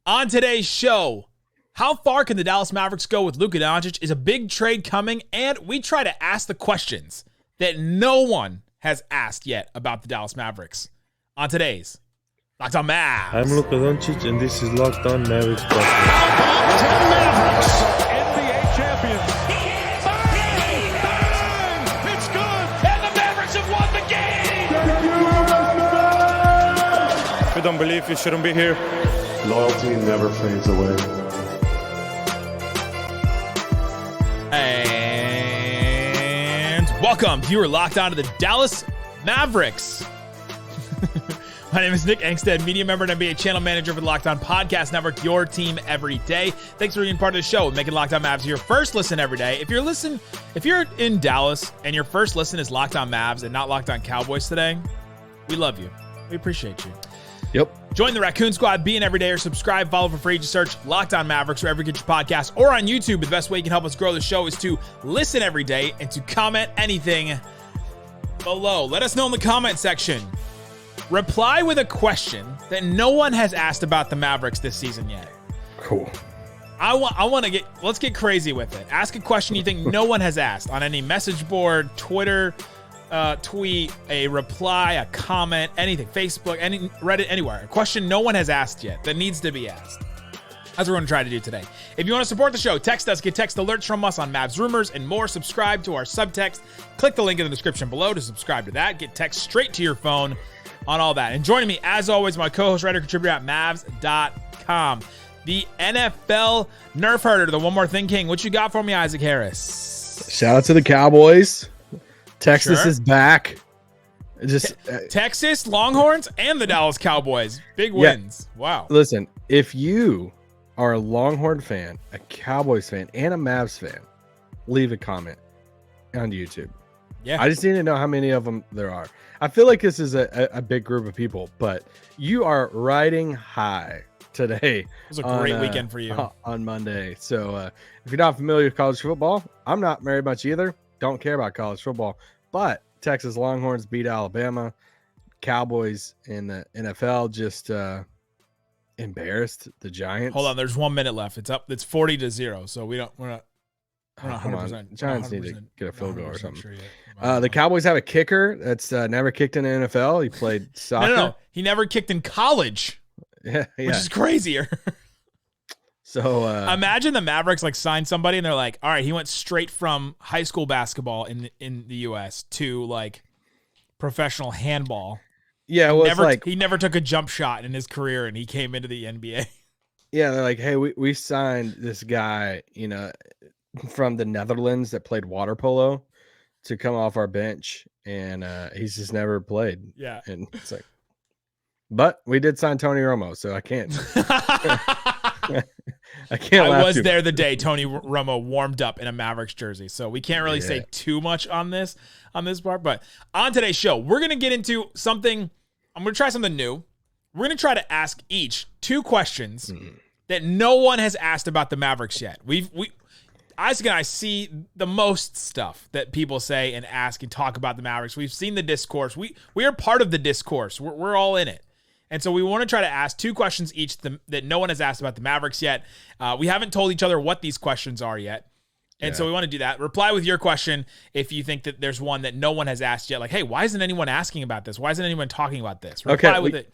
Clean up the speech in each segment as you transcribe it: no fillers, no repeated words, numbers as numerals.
On today's show, how far can the Dallas Mavericks go with Luka Doncic? Is a big trade coming? And we try to ask the questions that no one has asked yet about the Dallas Mavericks. On today's Locked On Mavs. I'm Luka Doncic, and this is Locked On Mavericks podcast. Mavericks, NBA champions. Bang! Bang! It's good! And the Mavericks have won the game! If you don't believe, you shouldn't be here. Loyalty never fades away. And welcome to your Locked On to the Dallas Mavericks. My name is Nick Angstadt, media member and NBA channel manager for the Locked On Podcast Network, your team every day. Thanks for being part of the show, making Locked On Mavs your first listen every day. If you're in Dallas and your first listen is Locked On Mavs and not Locked On Cowboys today, we love you. We appreciate you. Yep. Join the Raccoon Squad, be an everyday or subscribe, follow for free. Just search Locked On Mavericks wherever you get your podcast or on YouTube. The best way you can help us grow the show is to listen every day and to comment anything below. Let us know in the comment section. Reply with a question that no one has asked about the Mavericks this season yet. Cool. Let's get crazy with it. Ask a question you think no one has asked on any message board, Twitter, tweet, a reply, a comment, anything, Facebook, Reddit, anywhere. A question no one has asked yet that needs to be asked. That's what we're going to try to do today. If you want to support the show, text us, get text alerts from us on Mavs rumors and more. Subscribe to our subtext. Click the link in the description below to subscribe to that. Get text straight to your phone on all that. And joining me, as always, my co-host, writer, contributor at Mavs.com, the NFL Nerf Herder, the One More Thing King. What you got for me, Isaac Harris? Shout out to the Cowboys. Texas is back. Texas, Longhorns, and the Dallas Cowboys. Big wins. Yeah. Wow. Listen, if you are a Longhorn fan, a Cowboys fan, and a Mavs fan, leave a comment on YouTube. Yeah. I just need to know how many of them there are. I feel like this is a big group of people, but you are riding high today. It was a great weekend for you. On Monday. So if you're not familiar with college football, I'm not very much either. Don't care about college football. But Texas Longhorns beat Alabama. Cowboys in the NFL just embarrassed the Giants. Hold on, there's 1 minute left. It's up. It's 40-0. So we're not 100%. Giants need to get a field goal or something. Sure the Cowboys have a kicker that's never kicked in the NFL. He played soccer. No. He never kicked in college. Yeah. Which is crazier. So imagine the Mavericks signed somebody and they're like, all right, he went straight from high school basketball in the US to professional handball. Yeah, well, he never took a jump shot in his career and he came into the NBA. Yeah, they're like, hey, we signed this guy, from the Netherlands that played water polo to come off our bench, and he's just never played. Yeah. And it's like, but we did sign Tony Romo, so I can't. I can't. I was there the day Tony Romo warmed up in a Mavericks jersey, so we can't really say too much on this part. But on today's show, we're gonna get into something. I'm gonna try something new. We're gonna try to ask each two questions that no one has asked about the Mavericks yet. Isaac and I see the most stuff that people say and ask and talk about the Mavericks. We've seen the discourse. We are part of the discourse. We're all in it. And so we want to try to ask two questions each that no one has asked about the Mavericks yet. We haven't told each other what these questions are yet. And so we want to do that. Reply with your question if you think that there's one that no one has asked yet. Like, hey, why isn't anyone asking about this? Why isn't anyone talking about this? Reply with it.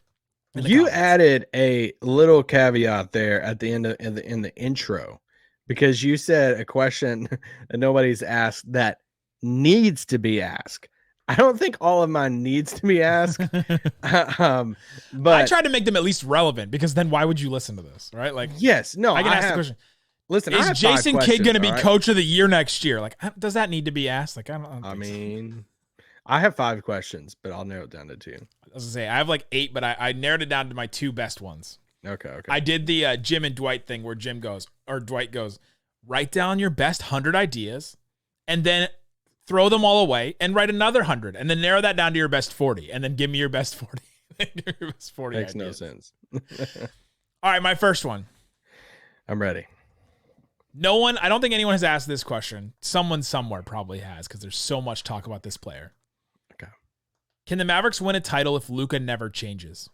You added a little caveat there at the end of in the intro, because you said a question that nobody's asked that needs to be asked. I don't think all of mine needs to be asked. But I tried to make them at least relevant, because then why would you listen to this, right? Yes, no, I can ask the question. Listen, is Jason Kidd going to be coach of the year next year? Does that need to be asked? I mean, I have 5 questions, but I'll narrow it down to 2. I was gonna say I have 8, but I narrowed it down to my 2 best ones. Okay. I did the Jim and Dwight thing where Dwight goes, write down your best 100 ideas and then throw them all away and write another 100 and then narrow that down to your best 40 and then give me your best 40. Your best 40 Makes ideas. no sense. All right, my first one. I'm ready. I don't think anyone has asked this question. Someone somewhere probably has, because there's so much talk about this player. Okay. Can the Mavericks win a title if Luka never changes?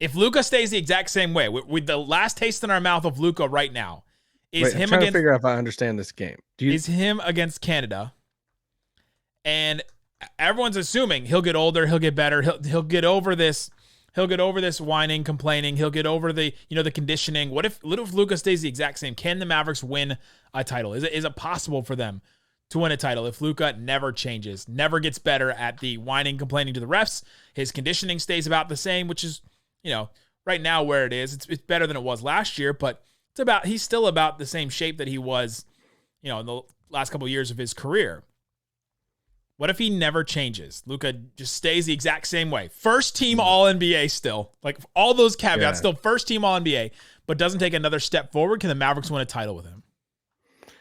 If Luka stays the exact same way, with the last taste in our mouth of Luka right now, I'm trying to figure out if I understand this game. Is him against Canada, and everyone's assuming he'll get older, he'll get better, he'll get over this. He'll get over this whining, complaining. He'll get over the conditioning. What if Luka stays the exact same? Can the Mavericks win a title? Is it possible for them to win a title if Luka never changes, never gets better at the whining, complaining to the refs? His conditioning stays about the same, which is, right now where it is. It's better than it was last year, but he's still about the same shape that he was, in the last couple of years of his career. What if he never changes? Luka just stays the exact same way. First team All-NBA still. Like all those caveats, still first team All-NBA, but doesn't take another step forward. Can the Mavericks win a title with him? Do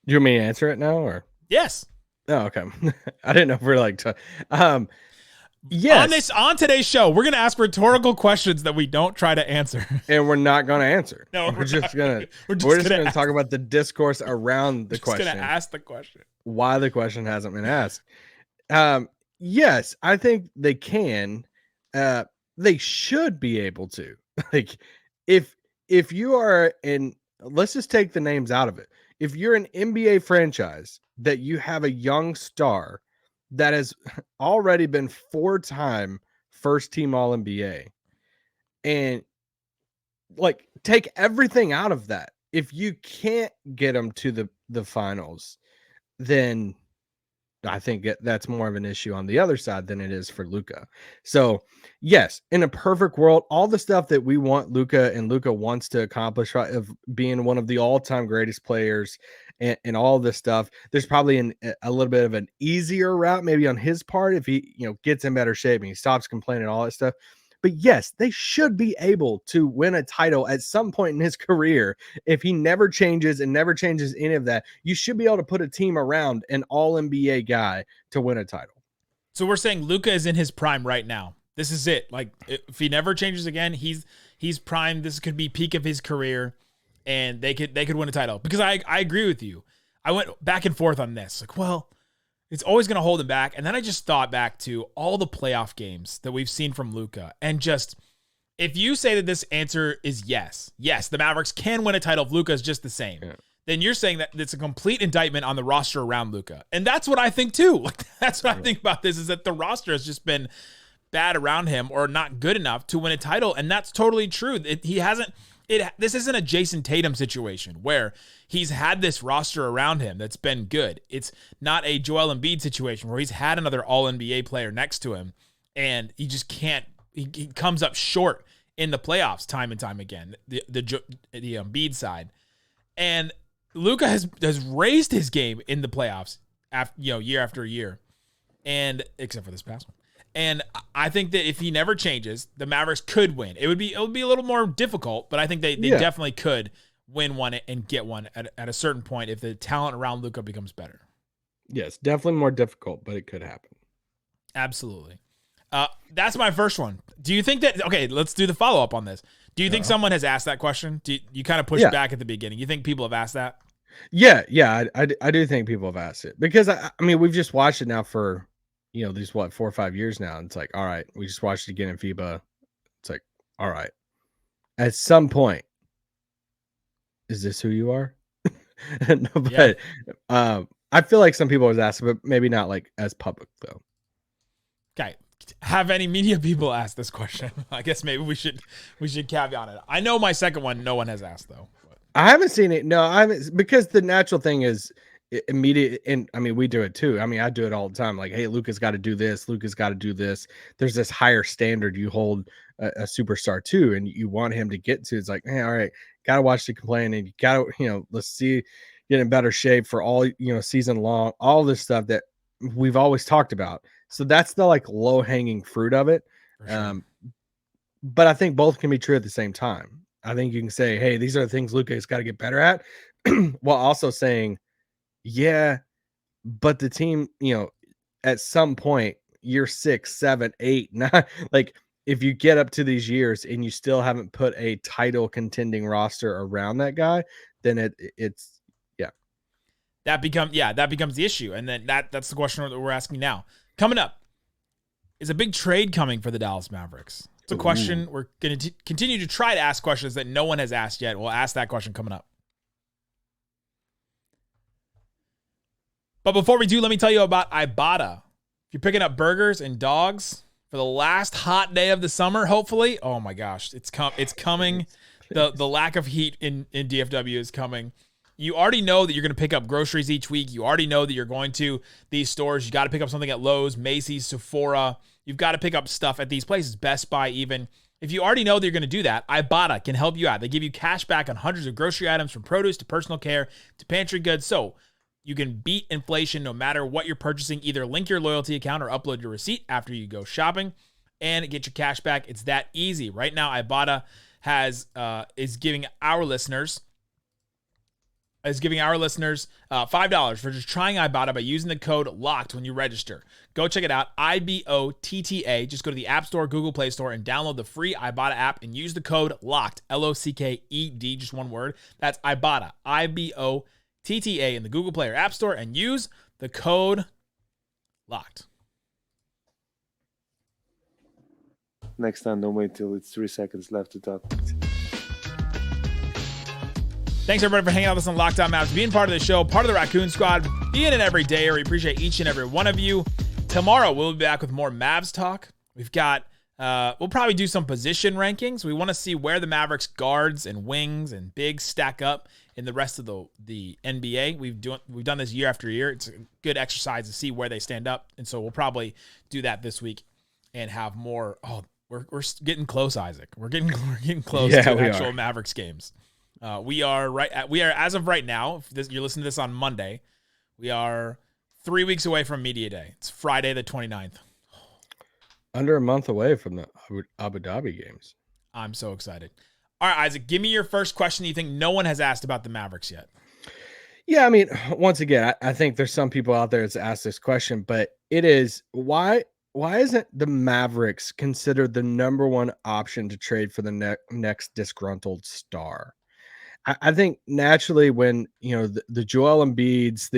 you want me to answer it now? Or yes. Oh, okay. I didn't know if we were yes. On today's show, we're gonna ask rhetorical questions that we don't try to answer. And we're not gonna answer. No, we're just gonna talk about the discourse around the question. Just gonna ask the question. Why the question hasn't been asked. Yes, I think they can. They should be able to. Like, if you are let's just take the names out of it. If you're an NBA franchise that you have a young star that has already been 4-time first team All-NBA, and like take everything out of that. If you can't get them to the finals, then I think that's more of an issue on the other side than it is for Luka. So yes, in a perfect world, all the stuff that we want Luka wants to accomplish, right, of being one of the all-time greatest players and all this stuff, there's probably a little bit of an easier route maybe on his part if he gets in better shape and he stops complaining, all that stuff. But yes, they should be able to win a title at some point in his career. If he never changes and never changes any of that, you should be able to put a team around an All-NBA guy to win a title. So we're saying Luka is in his prime right now. This is it. Like, if he never changes again, he's prime. This could be peak of his career, and they could win a title. Because I agree with you. I went back and forth on this. Like, well, it's always going to hold him back. And then I just thought back to all the playoff games that we've seen from Luka. And just, if you say that this answer is yes, the Mavericks can win a title if Luka is just the same, then you're saying that it's a complete indictment on the roster around Luka. And that's what I think too. Like, that's what I think about this, is that the roster has just been bad around him or not good enough to win a title. And that's totally true. This isn't a Jason Tatum situation where he's had this roster around him that's been good. It's not a Joel Embiid situation where he's had another All-NBA player next to him and he just can't. He comes up short in the playoffs time and time again. The Embiid side, and Luka has raised his game in the playoffs year after year, and except for this past one. And I think that if he never changes, the Mavericks could win. It would be a little more difficult, but I think they definitely could win one and get one at a certain point if the talent around Luka becomes better. Yes, definitely more difficult, but it could happen. Absolutely. That's my first one. Do you think that, okay, let's do the follow-up on this. Do you think someone has asked that question? You kind of pushed back at the beginning. You think people have asked that? Yeah, I do think people have asked it because, I mean, we've just watched it now for, these 4 or 5 years now. And it's like, all right, we just watched it again in FIBA. It's like, all right, at some point, is this who you are? No, but I feel like some people have asked, but maybe not like as public though. Okay. Have any media people asked this question? I guess maybe we should caveat it. I know my second one, no one has asked though. But. I haven't seen it. No, I haven't, because the natural thing is immediate. And I mean, we do it too. I mean, I do it all the time. Like, hey, Luka's got to do this. Luka's got to do this. There's this higher standard you hold a superstar to, and you want him to get to. It's like, hey, all right, got to watch the complain, and you got to, let's see, get in better shape for all, season long, all this stuff that we've always talked about. So that's the like low hanging fruit of it. Sure. But I think both can be true at the same time. I think you can say, hey, these are the things Luka has got to get better at, while also saying, yeah, but the team, at some point, year 6, 7, 8, 9, like if you get up to these years and you still haven't put a title contending roster around that guy, then it's that becomes the issue. And then that's the question that we're asking now. Coming up is a big trade coming for the Dallas Mavericks. It's a question. We're going to continue to try to ask questions that no one has asked yet. We'll ask that question coming up. But before we do, let me tell you about Ibotta. If you're picking up burgers and dogs for the last hot day of the summer, hopefully, oh my gosh, it's coming. The lack of heat in DFW is coming. You already know that you're going to pick up groceries each week. You already know that you're going to these stores. You got to pick up something at Lowe's, Macy's, Sephora. You've got to pick up stuff at these places, Best Buy even. If you already know that you're going to do that, Ibotta can help you out. They give you cash back on hundreds of grocery items, from produce to personal care to pantry goods. So you can beat inflation no matter what you're purchasing. Either link your loyalty account or upload your receipt after you go shopping and get your cash back. It's that easy. Right now, Ibotta is giving our listeners $5 for just trying Ibotta by using the code LOCKED when you register. Go check it out, IBOTTA. Just go to the App Store, Google Play Store, and download the free Ibotta app and use the code LOCKED, LOCKED, just one word. That's Ibotta, IBOTTA, in the Google Play or App Store, and use the code LOCKED. Next time, don't wait till it's 3 seconds left to talk. Thanks, everybody, for hanging out with us on Locked On Mavs, being part of the show, part of the Raccoon Squad, being an everydayer. We appreciate each and every one of you. Tomorrow, we'll be back with more Mavs talk. We've got, we'll probably do some position rankings. We want to see where the Mavericks guards and wings and bigs stack up in the rest of the NBA. We've done this year after year. It's a good exercise to see where they stand up. And so we'll probably do that this week and have more. Oh, we're getting close, Isaac. We're getting close to actual Mavericks games. We are as of right now, if you're listening to this on Monday, we are 3 weeks away from Media Day. It's Friday the 29th. Under a month away from the Abu Dhabi games. I'm so excited. All right, Isaac, give me your first question you think no one has asked about the Mavericks yet. Yeah, I mean, once again, I think there's some people out there that's asked this question, but it is why isn't the Mavericks considered the number one option to trade for the next disgruntled star? I think naturally when, the Joel Embiids,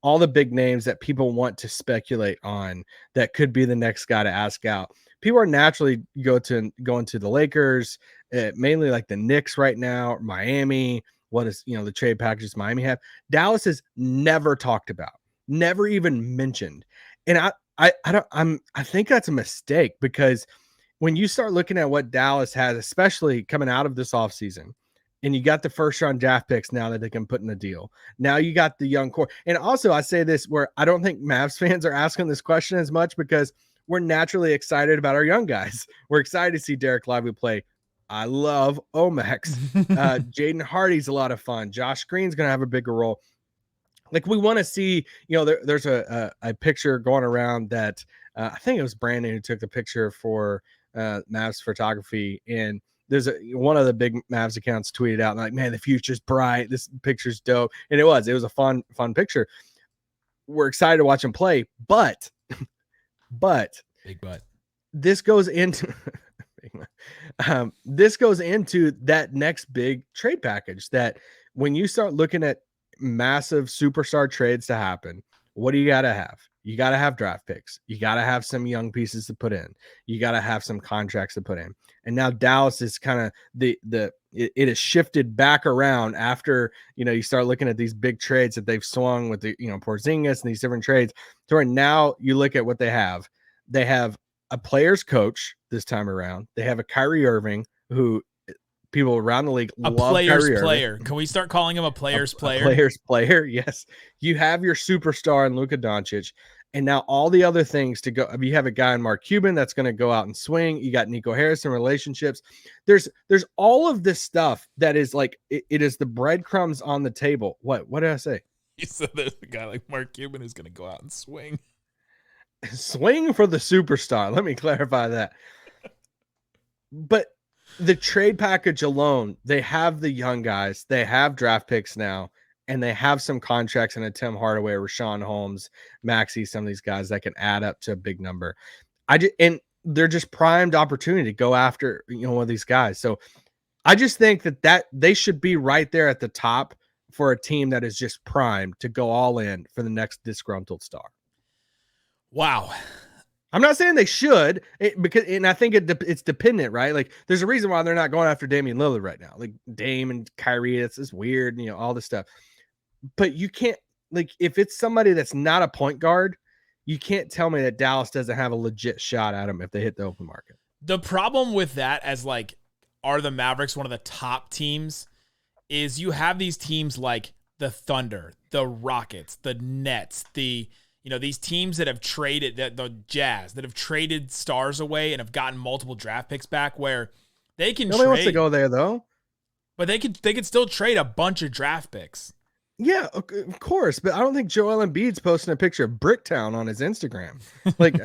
all the big names that people want to speculate on that could be the next guy to ask out, people are naturally going to the Lakers, mainly like the Knicks right now, Miami. What is, the trade packages Miami have? Dallas is never talked about, never even mentioned. And I think that's a mistake, because when you start looking at what Dallas has, especially coming out of this offseason, and you got the first round draft picks now that they can put in a deal. Now you got the young core. And also I say this where I don't think Mavs fans are asking this question as much, because we're naturally excited about our young guys. We're excited to see Derek Lively play. I love Omax. Jaden Hardy's a lot of fun. Josh Green's going to have a bigger role. Like, we want to see, there's a picture going around that I think it was Brandon who took the picture for Mavs photography, and there's one of the big Mavs accounts tweeted out like, man, the future's bright. This picture's dope. And it was a fun picture. We're excited to watch him play, but big butt. This goes into that next big trade package, that when you start looking at massive superstar trades to happen, what do you got to have? You got to have draft picks. You got to have some young pieces to put in. You got to have some contracts to put in. And now Dallas is kind of it has shifted back around after, you start looking at these big trades that they've swung with the, Porzingis and these different trades, to where now you look at what they have. They have a player's coach this time around. They have a Kyrie Irving, who people around the league love. Player's player. Can we start calling him a player's player? A player's player, yes. You have your superstar in Luka Doncic, and now all the other things to go. You have a guy in Mark Cuban that's going to go out and swing. You got Nico Harrison relationships. There's all of this stuff that is like it is the breadcrumbs on the table. What did I say? You said there's a guy like Mark Cuban who's going to go out and swing. Swing for the superstar. Let me clarify that. But the trade package alone, they have the young guys, they have draft picks now, and they have some contracts in a Tim Hardaway, Rashawn Holmes, Maxey, some of these guys that can add up to a big number. And they're just primed opportunity to go after, one of these guys. So I just think that they should be right there at the top for a team that is just primed to go all in for the next disgruntled star. Wow. I'm not saying they should, and I think it's dependent, right? Like, there's a reason why they're not going after Damian Lillard right now. Like, Dame and Kyrie, it's weird, all this stuff. But you can't, like, if it's somebody that's not a point guard, you can't tell me that Dallas doesn't have a legit shot at them if they hit the open market. The problem with that, as like, are the Mavericks one of the top teams, is you have these teams like the Thunder, the Rockets, the Nets, these teams that have traded, the Jazz, that have traded stars away and have gotten multiple draft picks back, where they can Nobody wants to go there, though. But they could still trade a bunch of draft picks. Yeah, of course, but I don't think Joel Embiid's posting a picture of Bricktown on his Instagram. Like,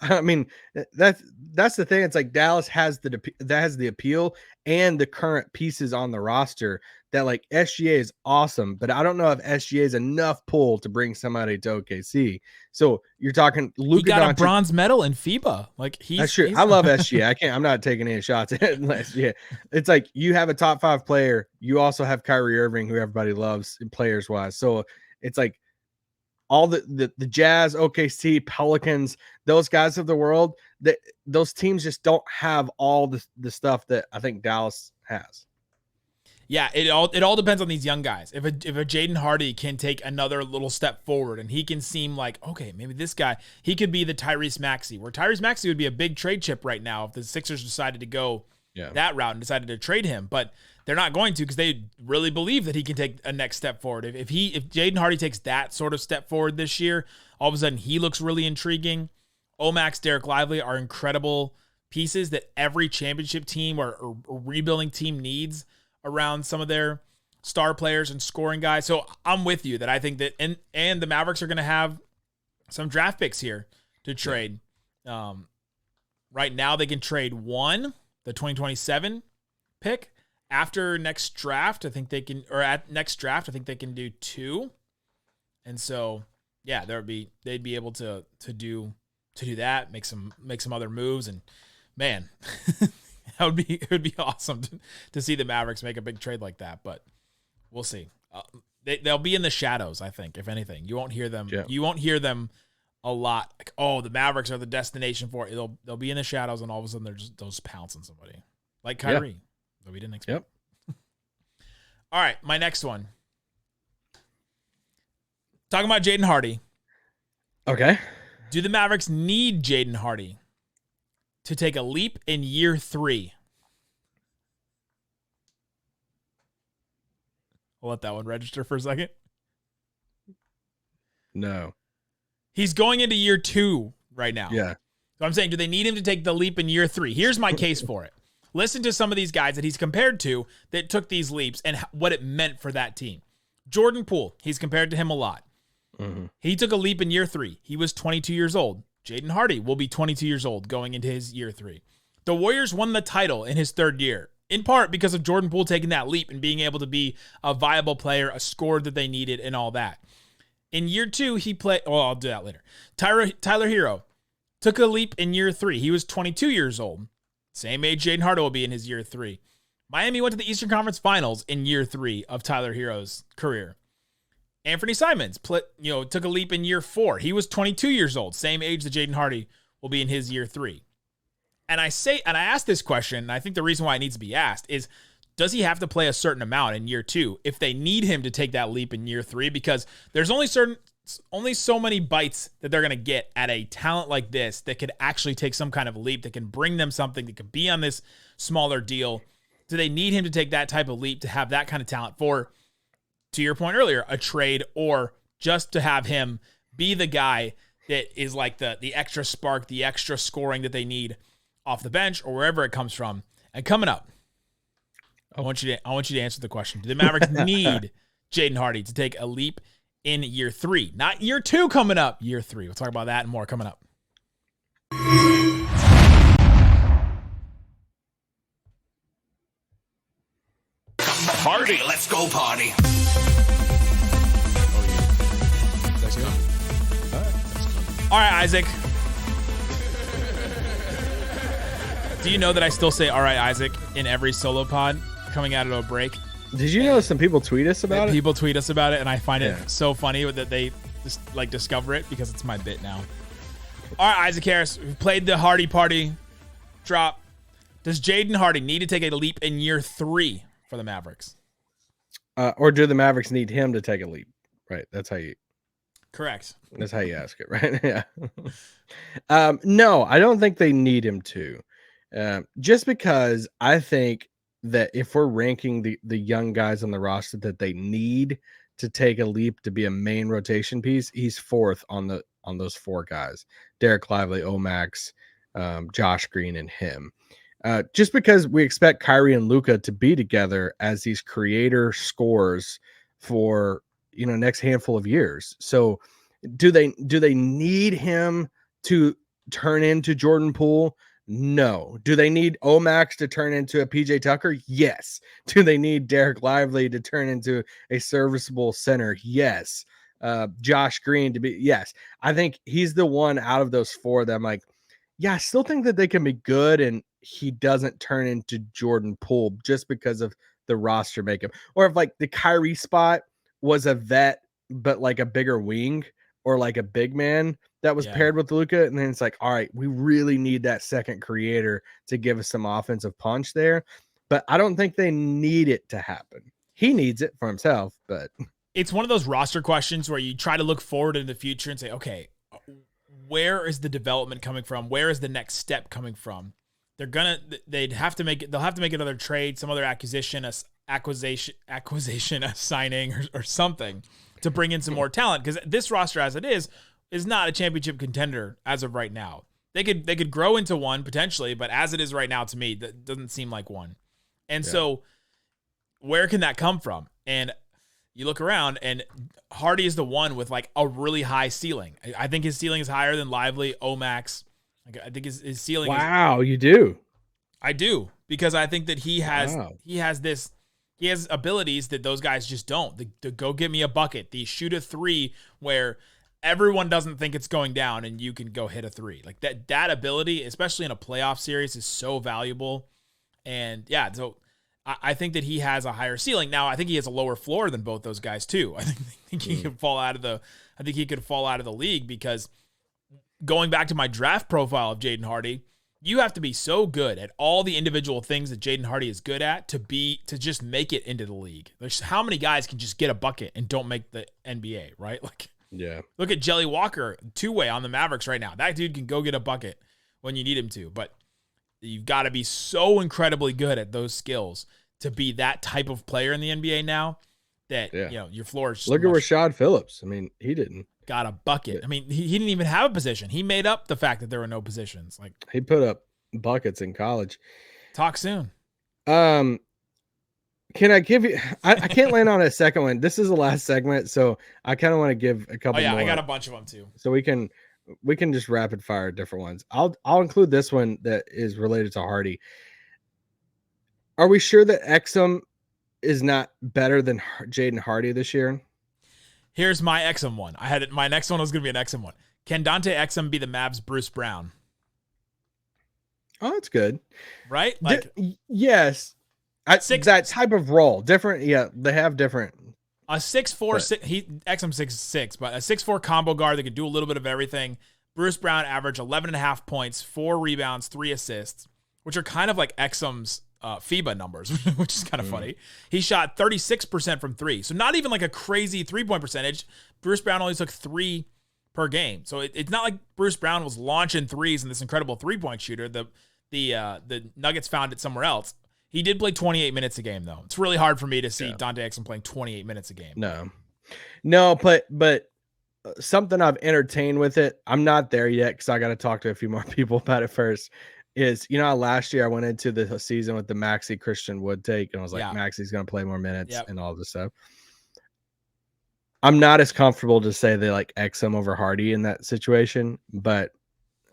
I mean, that's the thing. It's like Dallas has the appeal and the current pieces on the roster that, like, SGA is awesome, but I don't know if SGA is enough pull to bring somebody to OKC. So you're talking Luka. He got Doncic, a bronze medal in FIBA. Like, that's true. I love SGA. I'm not taking any shots at SGA. It's like you have a top 5 player. You also have Kyrie Irving, who everybody loves players wise. So it's like all the Jazz, OKC, Pelicans, those guys of the world, that those teams just don't have all the stuff that I think Dallas has. Yeah, it all depends on these young guys. If a Jaden Hardy can take another little step forward and he can seem like, okay, maybe this guy, he could be the Tyrese Maxey, where Tyrese Maxey would be a big trade chip right now if the Sixers decided to go that route and decided to trade him. But they're not going to, because they really believe that he can take a next step forward. If Jaden Hardy takes that sort of step forward this year, all of a sudden he looks really intriguing. Omax, Derek Lively are incredible pieces that every championship team or rebuilding team needs around some of their star players and scoring guys. So I'm with you that I think that, and the Mavericks are going to have some draft picks here to trade. Right now they can trade one, the 2027 pick. After next draft, I think they can, or at next draft, I think they can do 2. And so, yeah, they'd be able to do that, make some other moves, and man, it would be awesome to see the Mavericks make a big trade like that, but we'll see. They'll be in the shadows, I think, if anything. You won't hear them. Yeah. You won't hear them a lot. Like, oh, the Mavericks are the destination for it. They'll be in the shadows, and all of a sudden they'll just pounce on somebody. Like Kyrie, that we didn't expect. Yep. All right, my next one. Talking about Jaden Hardy. Okay. Do the Mavericks need Jaden Hardy to take a leap in year 3? I'll let that one register for a second. No. He's going into year 2 right now. Yeah. So I'm saying, do they need him to take the leap in year 3? Here's my case for it. Listen to some of these guys that he's compared to that took these leaps and what it meant for that team. Jordan Poole, he's compared to him a lot. Mm-hmm. He took a leap in year 3. He was 22 years old. Jaden Hardy will be 22 years old going into his year 3. The Warriors won the title in his 3rd year, in part because of Jordan Poole taking that leap and being able to be a viable player, a scorer that they needed, and all that. In year 2, he played... Well, I'll do that later. Tyler Hero took a leap in year 3. He was 22 years old. Same age Jaden Hardy will be in his year 3. Miami went to the Eastern Conference Finals in year 3 of Tyler Hero's career. Anthony Simons took a leap in year 4. He was 22 years old, same age that Jaden Hardy will be in his year 3. And I asked this question, and I think the reason why it needs to be asked is, does he have to play a certain amount in year 2 if they need him to take that leap in year 3? Because there's only so many bites that they're going to get at a talent like this that could actually take some kind of leap, that can bring them something, that could be on this smaller deal. Do they need him to take that type of leap to have that kind of talent for, to your point earlier, a trade, or just to have him be the guy that is like the extra spark, the extra scoring that they need off the bench or wherever it comes from? And coming up, I want you to answer the question. Do the Mavericks need Jaden Hardy to take a leap in year 3? Not year 2 coming up, year 3. We'll talk about that and more coming up. Party. Let's go party. All right, Isaac. Do you know that I still say "all right, Isaac" in every solo pod coming out of a break? Did you know some people tweet us about it? People tweet us about it, and I find it so funny that they just like discover it because it's my bit now. All right, Isaac Harris, we've played the Hardy party drop. Does Jaden Hardy need to take a leap in year 3 for the Mavericks? Or do the Mavericks need him to take a leap? Right. That's how you ask it, right? Yeah. No, I don't think they need him to. Just because I think that if we're ranking the young guys on the roster that they need to take a leap to be a main rotation piece, he's 4th on those 4 guys: Derek Lively, Omax, Josh Green, and him. Just because we expect Kyrie and Luka to be together as these creator scorers for next handful of years. So do they need him to turn into Jordan Poole? No. Do they need Omax to turn into a PJ Tucker? Yes. Do they need Derek Lively to turn into a serviceable center? Yes. Josh Green to be, yes. I think he's the one out of those 4 that I'm like, yeah, I still think that they can be good, and he doesn't turn into Jordan Poole just because of the roster makeup. Or if like the Kyrie spot was a vet, but like a bigger wing or like a big man that was paired with Luka, and then it's like, all right, we really need that second creator to give us some offensive punch there. But I don't think they need it to happen. He needs it for himself, but it's one of those roster questions where you try to look forward in the future and say, okay, where is the development coming from? Where is the next step coming from? They'll have to make another trade, some other acquisition, a signing or something to bring in some more talent. Because this roster as it is not a championship contender as of right now. They could grow into one potentially, but as it is right now, to me, that doesn't seem like one. And so where can that come from? And you look around, and Hardy is the one with like a really high ceiling. I think his ceiling is higher than Lively, Omax. I think his ceiling. Wow, you do? I do, because I think that he has abilities that those guys just don't. The go get me a bucket, the shoot a 3 where everyone doesn't think it's going down and you can go hit a 3. Like that think, especially in a playoff series, is so valuable. And so I think that he has a higher ceiling. Now, I think he has a lower floor than both those guys too. I think he could fall out of the league, because going back to my draft profile of Jaden Hardy, you have to be so good at all the individual things that Jaden Hardy is good at to just make it into the league. There's how many guys can just get a bucket and don't make the NBA, right? Look at Jelly Walker, 2-way on the Mavericks right now. That dude can go get a bucket when you need him to, but you've got to be so incredibly good at those skills to be that type of player in the NBA now that your floor is. Look at Rashad Phillips. I mean, he didn't got a bucket. I mean, he didn't even have a position. He made up the fact that there were no positions. Like, he put up buckets in college. Talk soon. Can I give you? I can't land on a second one. This is the last segment, so I kind of want to give a couple. More, I got a bunch of them too. So we can just rapid fire different ones. I'll include this one that is related to Hardy. Are we sure that Exum is not better than Jaden Hardy this year? Here's my Exum one. My next one was going to be an Exum one. Can Dante Exum be the Mavs' Bruce Brown? Oh, that's good. Right? Like, yes. That type of role. Different. Yeah, they have different. A 6'4", Exum 6'6", but a 6'4" combo guard that could do a little bit of everything. Bruce Brown averaged 11.5 points, 4 rebounds, 3 assists, which are kind of like Exum's FIBA numbers, which is kind of funny. He shot 36% from 3, so not even like a crazy 3-point percentage. Bruce Brown only took 3 per game, so it's not like Bruce Brown was launching threes and this incredible 3-point shooter. The Nuggets found it somewhere else. He did play 28 minutes a game, though. It's really hard for me to see Dante Exum playing 28 minutes a game. No, but something I've entertained with it. I'm not there yet because I got to talk to a few more people about it first. Is, last year I went into the season with the Maxey Christian Wood take, and I was like, Maxey's going to play more minutes and all this stuff. I'm not as comfortable to say they like Exum over Hardy in that situation, but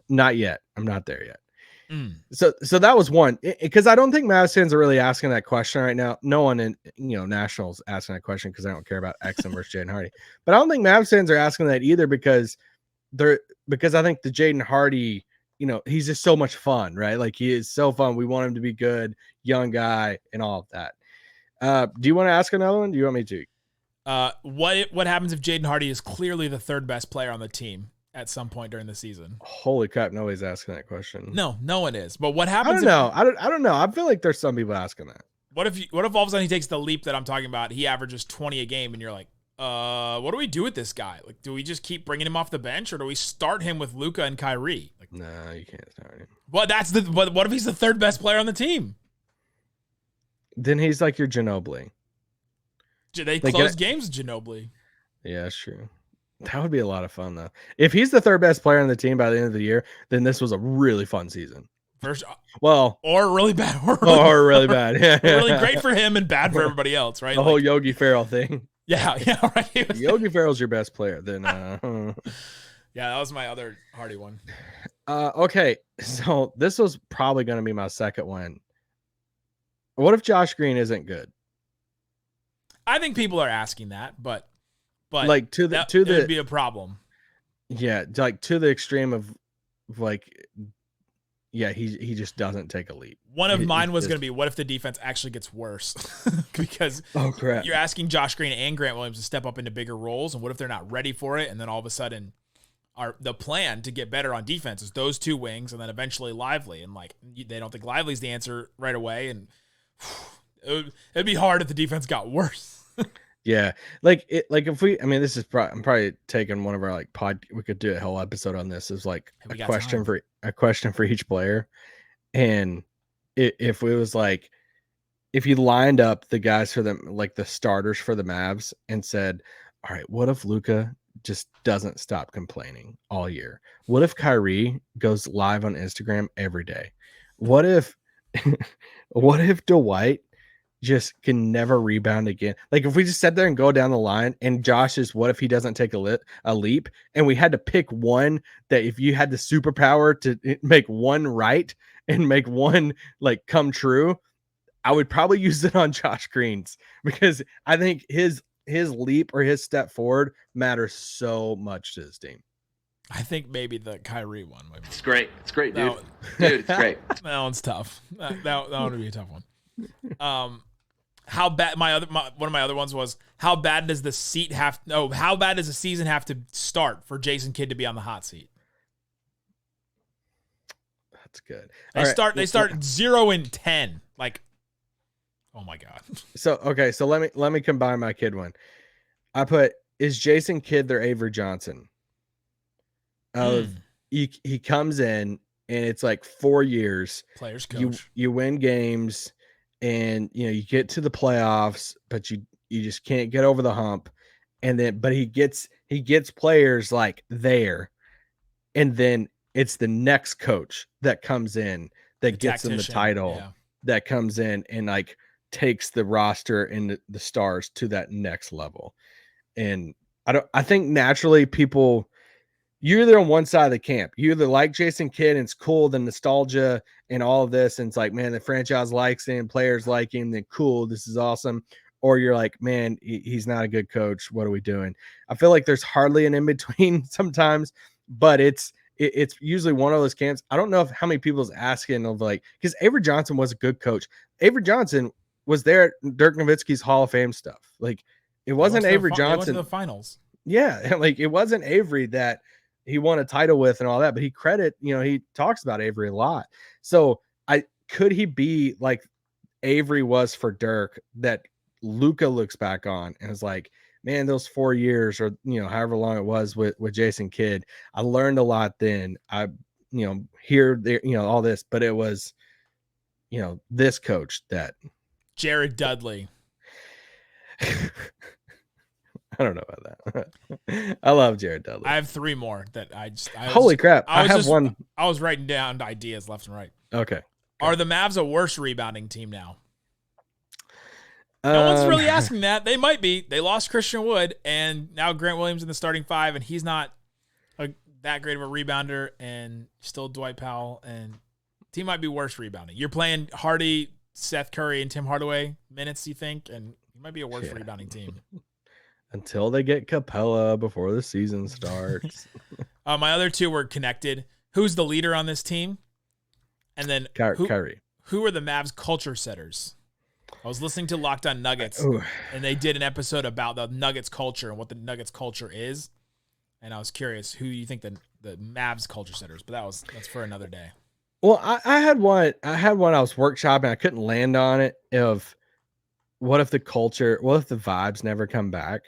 not yet. I'm not there yet. So that was one, because I don't think Mavs fans are really asking that question right now. No one in Nationals asking that question because I don't care about Exum versus Jaden Hardy. But I don't think Mavs fans are asking that either because I think the Jaden Hardy, he's just so much fun, right? Like, he is so fun. We want him to be good, young guy, and all of that. Do you want to ask another one? Do you want me to? What happens if Jaden Hardy is clearly the third best player on the team? at some point during the season? Holy crap! Nobody's asking that question. No one is. But what I happens? don't know. I don't know. I feel like there's some people asking that. What if all of a sudden he takes the leap that I'm talking about? He averages 20 a game, and you're like, what do we do with this guy? Like, do we just keep bringing him off the bench, or do we start him with Luka and Kyrie? Like, No, you can't start him. well, what if he's the third best player on the team? Then he's like your Ginobili. They close games, Ginobili. Yeah, that's true. That would be a lot of fun though. If he's the third best player on the team by the end of the year, then this was a really fun season. Or really bad. Or really bad. Yeah. Really great for him and bad for everybody else, right? The whole Yogi Ferrell thing. Yeah, right. Yogi Ferrell's your best player. Then yeah, that was my other Hardy one. Okay, so this was probably going to be my second one. What if Josh Green isn't good? I think people are asking that, but like it would be a problem. Yeah, like to the extreme of like, yeah, he just doesn't take a leap. One of mine was going to be, what if the defense actually gets worse? Because crap, you're asking Josh Green and Grant Williams to step up into bigger roles, and what if they're not ready for it? And then all of a sudden, the plan to get better on defense is those two wings, and then eventually Lively, and like they don't think Lively's the answer right away, and it'd be hard if the defense got worse. Yeah, if we, I mean, this is I'm probably taking one of our like we could do a whole episode on this. Is like a question for each player, and if it was like, if you lined up the guys for them, like the starters for the Mavs, and said, all right, what if Luka just doesn't stop complaining all year? What if Kyrie goes live on Instagram every day? What if Dwight just can never rebound again? Like if we just sat there and go down the line, and Josh is, what if he doesn't take a leap, and we had to pick one that if you had the superpower to make one right and make one like come true, I would probably use it on Josh Green's, because I think his leap or his step forward matters so much to his team. I think maybe the Kyrie one. It's great. It's great, dude. Dude, it's great. That one's tough. That would be a tough one. How bad? One of my other ones was, how bad does the season have to start for Jason Kidd to be on the hot seat? That's good. They start 0-10. Like, oh my god. So let me combine my Kidd one. I put, is Jason Kidd their Avery Johnson? He comes in and it's like 4 years. Players coach. You win games, and you get to the playoffs, but you just can't get over the hump. And then but he gets players like there, and then it's the next coach that comes in that gets them the title, that comes in and like takes the roster and the stars to that next level. And I think naturally people, you're either on one side of the camp. You either like Jason Kidd and it's cool, the nostalgia and all of this, and it's like, man, the franchise likes him, players like him, then cool, this is awesome. Or you're like, man, he's not a good coach. What are we doing? I feel like there's hardly an in-between sometimes, but it's usually one of those camps. I don't know how many people's asking of like, because Avery Johnson was a good coach. Avery Johnson was there at Dirk Nowitzki's Hall of Fame stuff. Like, it wasn't Avery Johnson. It wasn't the finals. Yeah, like it wasn't Avery that he won a title with and all that, but he talks about Avery a lot. So could he be like Avery was for Dirk, that Luka looks back on and is like, man, those 4 years or however long it was with Jason Kidd, I learned a lot then. I here there all this, but it was this coach that Jared Dudley. I don't know about that. I love Jared Dudley. I have three more that holy crap. I have one. I was writing down ideas left and right. Okay. Are the Mavs a worse rebounding team now? No one's really asking that. They might be. They lost Christian Wood, and now Grant Williams in the starting five, and he's not that great of a rebounder, and still Dwight Powell, and team might be worse rebounding. You're playing Hardy, Seth Curry, and Tim Hardaway minutes, you think, and you might be a worse rebounding team. Until they get Capella before the season starts. My other two were connected. Who's the leader on this team? And then Kyrie. Who are the Mavs culture setters? I was listening to Locked On Nuggets, and they did an episode about the Nuggets culture and what the Nuggets culture is. and I was curious who you think the Mavs culture setters, but that's for another day. Well, I had one I was workshopping. I couldn't land on it. What if the vibes never come back?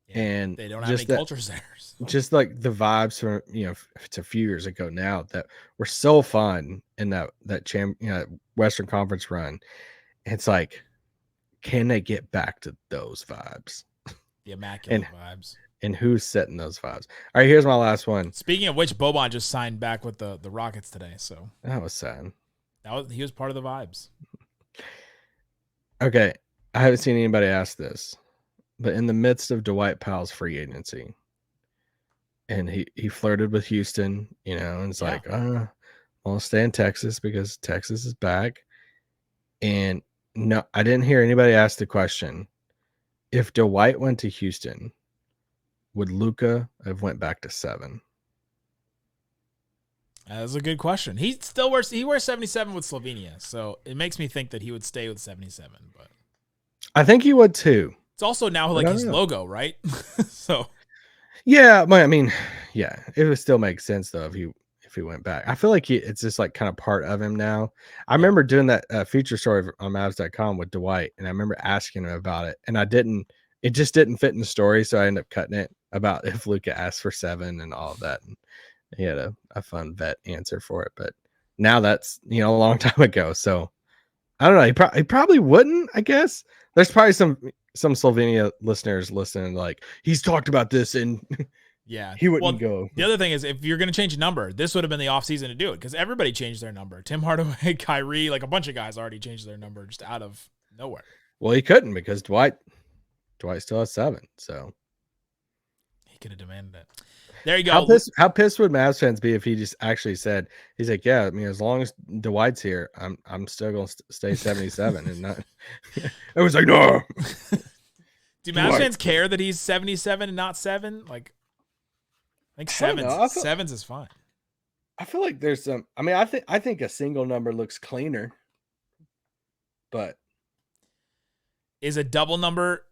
Yeah, and they don't have any culture setters. Just like the vibes from, it's a few years ago now that were so fun in that Western Conference run. It's like, can they get back to those vibes? The immaculate vibes. And who's setting those vibes? All right, here's my last one. Speaking of which, Boban just signed back with the Rockets today. So that was sad. He was part of the vibes. Okay, I haven't seen anybody ask this, but in the midst of Dwight Powell's free agency, and he flirted with Houston, and it's like, I'll stay in Texas because Texas is back. And no, I didn't hear anybody ask the question, if Dwight went to Houston, would Luka have went back to 7? That's a good question. He wears 77 with Slovenia, so it makes me think that he would stay with 77. But I think he would too. It's also now like his logo, right? So yeah, but I mean, yeah, it would still make sense though if he went back. I feel like it's just like kind of part of him now. I remember doing that feature story on Mavs.com with Dwight, and I remember asking him about it, and it just didn't fit in the story, so I ended up cutting it about if Luka asked for 7 and all of that. And he had a fun vet answer for it, but now that's a long time ago. So I don't know. He probably wouldn't. I guess there's probably some Slovenia listeners listening. Like, he's talked about this, and yeah, he wouldn't go. The other thing is, if you're going to change a number, this would have been the offseason to do it because everybody changed their number. Tim Hardaway, Kyrie, like a bunch of guys already changed their number just out of nowhere. Well, he couldn't because Dwight still has 7, so he could have demanded it. There you go. How pissed would Mavs fans be if he just actually said, he's like, yeah, I mean, as long as Dwight's here, I'm still going to stay 77 and not. I was like, no. Do Mavs fans care that he's 77 and not 7? Like, I think sevens is fine. I feel like there's some. I mean, I think a single number looks cleaner, but is a double number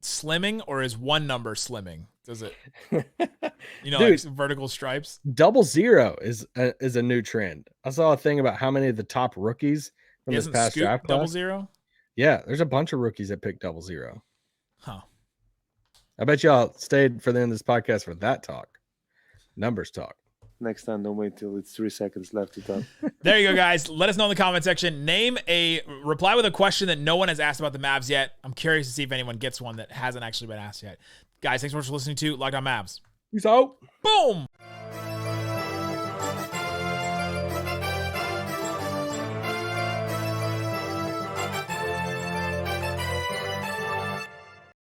slimming or is one number slimming? Does it, Dude, like vertical stripes? 00 is a new trend. I saw a thing about how many of the top rookies from this past draft class. 00? Yeah, there's a bunch of rookies that picked 00. Huh. I bet y'all stayed for the end of this podcast for that talk. Numbers talk. Next time, don't wait till it's 3 seconds left to talk. There you go, guys. Let us know in the comment section. Reply with a question that no one has asked about the Mavs yet. I'm curious to see if anyone gets one that hasn't actually been asked yet. Guys, thanks so much for listening to Locked On Mavs. Peace out. Boom.